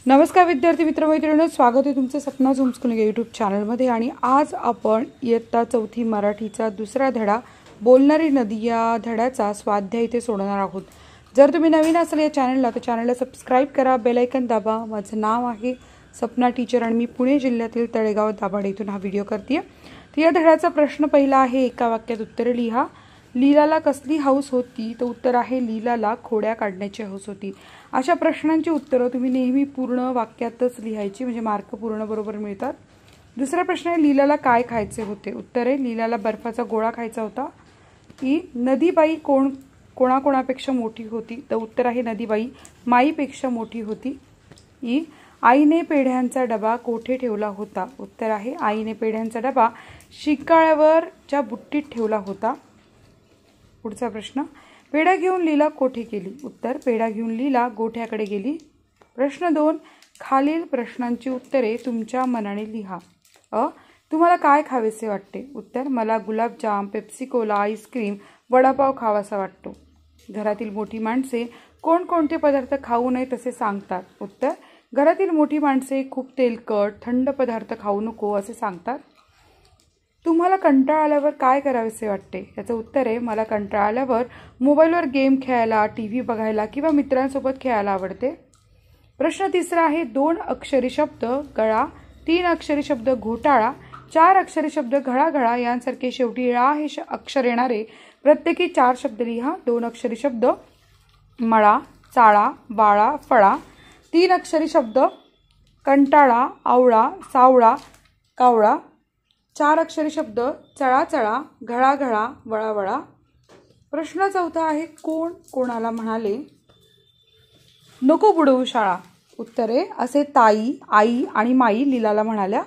नमस्कार विद्यार्थी मित्रमैत्रिणींनो, स्वागत आहे तुमचं सपना होमस्कूलिंग यूट्यूब चॅनलमध्ये। आणि आज आपण इयत्ता चौथी मराठीचा दुसरा धडा बोलणारी नदी या धड्याचा स्वाध्याय इथे सोडवणार आहोत। जर तुम्ही नवीन असाल या चॅनलला तर चॅनलला सबस्क्राईब करा, बेल आयकन दाबा। माझं नाव आहे सपना टीचर आणि मी पुणे जिल्ह्यातील तळेगाव दाभाडे इथून हा व्हिडिओ करते। तर या धड्याचा प्रश्न पहिला आहे, एका वाक्यात उत्तर लिहा। लीलाला कसली हौस होती? तर उत्तर आहे लीलाला खोड्या काढण्याची हौस होती। अशा प्रश्नांची उत्तरं तुम्ही नेहमी पूर्ण वाक्यातच लिहायची, म्हणजे मार्क पूर्ण बरोबर मिळतात। दुसरा प्रश्न आहे, लीलाला काय खायचे होते? उत्तर आहे लीलाला बर्फाचा गोळा खायचा होता। नदीबाई कोणाकोणापेक्षा मोठी होती? तर उत्तर आहे नदीबाई माईपेक्षा मोठी होती। आईने पेढ्यांचा डबा कोठे ठेवला होता? उत्तर आहे आईने पेढ्यांचा डबा शिकाळ्यावरच्या बुट्टीत ठेवला होता। पुढचा प्रश्न, पेढा घेऊन लीला कोठे गेली? उत्तर पेढा घेऊन लीला गोठ्याकडे गेली। प्रश्न 2, खालील प्रश्नांची उत्तरे तुमच्या मनाने लिहा। तुम्हाला काय खावेसे वाटते? उत्तर मला गुलाबजाम, पेप्सी कोला, आईस्क्रीम, वडापाव खावासा वाटतो। घरातील मोठी माणसे कोणकोणते पदार्थ खाऊ नये तसे सांगतात? उत्तर घरातील मोठी माणसे खूप तेलकट, थंड पदार्थ खाऊ नको असे सांगतात। तुम्हाला कंटाळा आल्यावर काय करावेसे वाटते? याचं उत्तर आहे मला कंटाळा आल्यावर मोबाईलवर गेम खेळायला, टीव्ही बघायला किंवा मित्रांसोबत खेळायला आवडते। प्रश्न 3 आहे, 2 अक्षरी शब्द गळा, 3 अक्षरी शब्द घोटाळा, 4 अक्षरी शब्द घळाघळा यांसारखे शेवटी ळा हे अक्षर येणारे प्रत्येकी 4 शब्द लिहा। 2 अक्षरी शब्द मळा, चाळा, वाळा, फळा, 3 अक्षरी शब्द कंटाळा, आवळा, सावळा, कावळा, 4 अक्षरी शब्द चळाचळा, घळाघळा, वळावळा। प्रश्न 4 आहे, कोण कोणाला म्हणाले नको बुडवू शाळा? उत्तरे असे ताई, आई आणि माई लीलाला म्हणाल्या।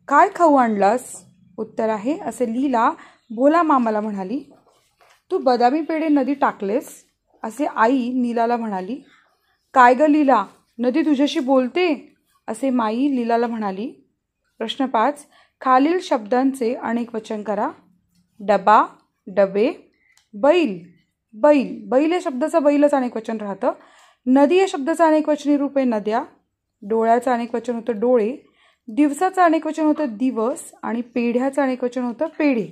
काय खाऊ आणलास? उत्तर आहे असे लीला भोला मामाला म्हणाली। तू बदामी पेढे नदी टाकलेस? असे आई नीलाला म्हणाली। काय ग लीला, नदी तुझ्याशी बोलते? असे माई लीलाला म्हणाली। प्रश्न 5, खालील शब्दांचे अनेक वचन करा। डबा, डबे, बैल, बैल, बैल या शब्दाचं बैलच अनेक वचन राहतं। नदी या शब्दाचं अनेक वचनी रूप आहे नद्या। डोळ्याचं अनेक वचन होतं डोळे, दिवसाचं अनेक वचन होतं दिवस आणि पेढ्याचं अनेक वचन होतं पेढे।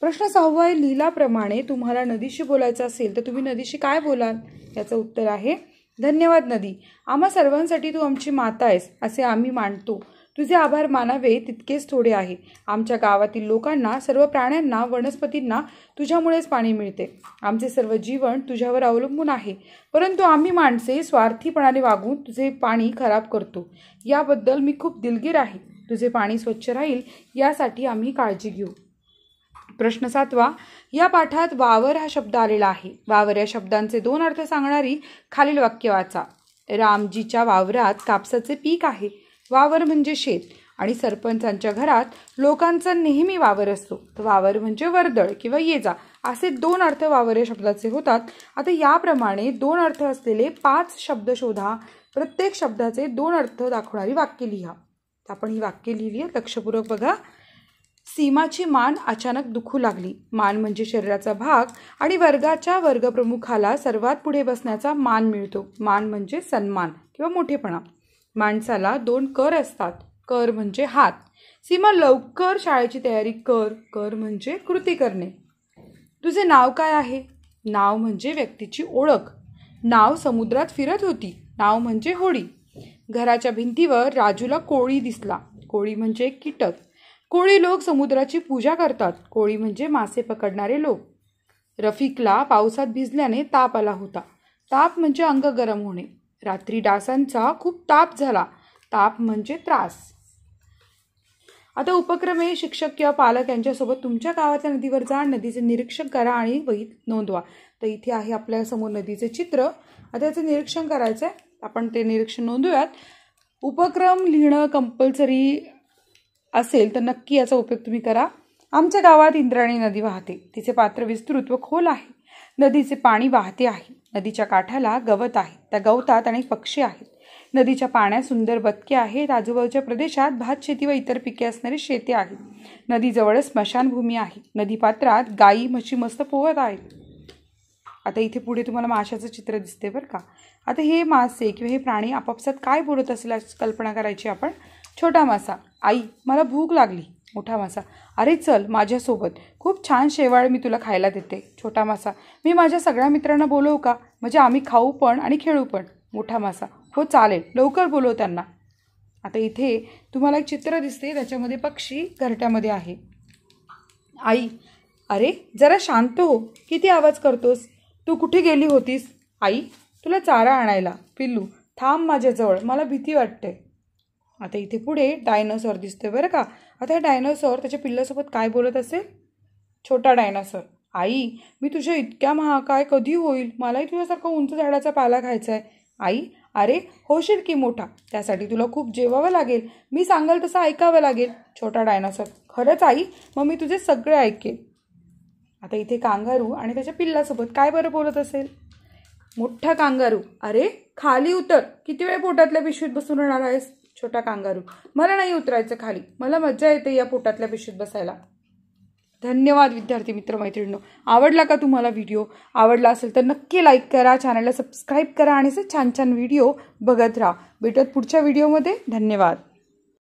प्रश्न 6 आहे, लीलाप्रमाणे तुम्हाला नदीशी बोलायचं असेल तर तुम्ही नदीशी काय बोलाल? याचं उत्तर आहे धन्यवाद नदी, आम्हा सर्वांसाठी तू आमची माता आहेस असे आम्ही मानतो। तुझे आभार मानावे तितकेच थोडे आहे। आमच्या गावातील लोकांना, सर्व प्राण्यांना, वनस्पतींना तुझ्यामुळेच पाणी मिळते। आमचे सर्व जीवन तुझ्यावर अवलंबून आहे, परंतु आम्ही माणसे स्वार्थीपणाने वागून तुझे पाणी खराब करतो। याबद्दल मी खूप दिलगीर आहे। तुझे पाणी स्वच्छ राहील यासाठी आम्ही काळजी घेऊ। प्रश्न 7, या पाठात वावर हा शब्द आलेला आहे। वावर या शब्दांचे 2 अर्थ सांगणारी खालील वाक्य वाचा। रामजीच्या वावरात कापसाचे पीक आहे। वावर म्हणजे शेत आणि सरपंचांच्या घरात लोकांचा नेहमी वावर असतो। तर वावर म्हणजे वर्दळ किंवा ये-जा असे 2 अर्थ वावर या शब्दाचे होतात। आता याप्रमाणे 2 अर्थ असलेले 5 शब्द शोधा। प्रत्येक शब्दाचे 2 अर्थ दाखवणारी वाक्य लिहा। आपण ही वाक्य लिहिली आहेत, लक्षपूर्वक बघा। सीमाची मान अचानक दुखू लागली। मान म्हणजे शरीराचा भाग आणि वर्गाच्या वर्गप्रमुखाला सर्वात पुढे बसण्याचा मान मिळतो। मान म्हणजे सन्मान किंवा मोठेपणा। माणसाला 2 कर असतात। कर म्हणजे हात। सीमा लवकर शाळेची तयारी कर। कर म्हणजे कृती करणे। तुझे नाव काय आहे? नाव म्हणजे व्यक्तीची ओळख। नाव समुद्रात फिरत होती। नाव म्हणजे होडी। घराच्या भिंतीवर राजूला कोळी दिसला। कोळी म्हणजे कीटक। कोळी लोक समुद्राची पूजा करतात। कोळी म्हणजे मासे पकडणारे लोक। रफिकला पावसात भिजल्याने ताप आला होता। ताप म्हणजे अंग गरम होणे। रात्री डासांचा खूप ताप झाला। ताप म्हणजे त्रास। आता उपक्रम आहे, शिक्षक किंवा पालक यांच्यासोबत तुमच्या गावाच्या नदीवर जा, नदीचे निरीक्षण करा आणि वहीत नोंदवा। तर इथे आहे आपल्या समोर नदीचे चित्र। आता याचं निरीक्षण करायचं आहे, आपण ते निरीक्षण नोंदवूयात। उपक्रम लिहिणं कंपल्सरी असेल तर नक्की याचा उपयोग तुम्ही करा। आमच्या गावात इंद्रायणी नदी वाहते। तिचे पात्र विस्तृत व खोल आहे। नदीचे पाणी वाहते आहे। नदीच्या काठाला गवत आहे। त्या गवतात अनेक पक्षी आहेत। नदीच्या पाण्यात सुंदर बदके आहेत। आजूबाजूच्या प्रदेशात भात शेती व इतर पिके असणारी शेते आहेत। नदीजवळ स्मशानभूमी आहे। नदीपात्रात गायी म्हशी मस्त पोहत आहेत। आता इथे पुढे तुम्हाला माशाचं चित्र दिसते बरं का. आता हे मासे किंवा हे प्राणी आपापसात काय बोलत असेल याची कल्पना करायची आपण. छोटा मासा, आई मला भूक लागली. मोठा मासा, अरे चल माझ्यासोबत, खूप छान शेवाळ मी तुला खायला देते. छोटा मासा, मी माझ्या सगळ्या मित्रांना बोलवू का, म्हणजे आम्ही खाऊ पण आणि खेळू पण. मोठा मासा, हो चालेल, लवकर बोलव त्यांना. आता इथे तुम्हाला एक चित्र दिसते, त्याच्यामध्ये पक्षी घरट्यामध्ये आहे. आई, अरे जरा शांत हो, किती आवाज करतोस, तू कुठे गेली होतीस. आई, तुला चारा आणायला. पिल्लू, थांब माझ्याजवळ, मला भीती वाटते. आता इथे पुढे डायनोसॉर दिसतोय बरं का. आता हे डायनोसॉर त्याच्या पिल्लासोबत काय बोलत असेल. छोटा डायनोसॉर, आई मी तुझ्या इतक्या महाकाय कधी होईल, मलाही तुझ्यासारखा उंच झाडाचा पाला खायचा आहे. आई, अरे होशील की मोठा, त्यासाठी तुला खूप जेवावं लागेल, मी सांगाल तसं ऐकावं लागेल. छोटा डायनोसॉर, खरंच आई, मग मी तुझे सगळे ऐकेल. आता इथे कांगारू आणि त्याच्या पिल्लासोबत काय बरं बोलत असेल. मोठा कांगारू, अरे खाली उतर, किती वेळ पोटातल्या पिशवीत बसून राहणार आहेस. छोटा कांगारू, मला नाही उतरायचं खाली, मला मजा येते या पोटातल्या पिशवीत बसायला. धन्यवाद विद्यार्थी मित्र मैत्रिणींनो. आवडला का तुम्हाला व्हिडिओ. आवडला असेल तर नक्की लाईक करा, चॅनलला सबस्क्राईब करा आणि असे छान छान व्हिडिओ बघत राहा. भेटत पुढच्या व्हिडिओमध्ये. धन्यवाद.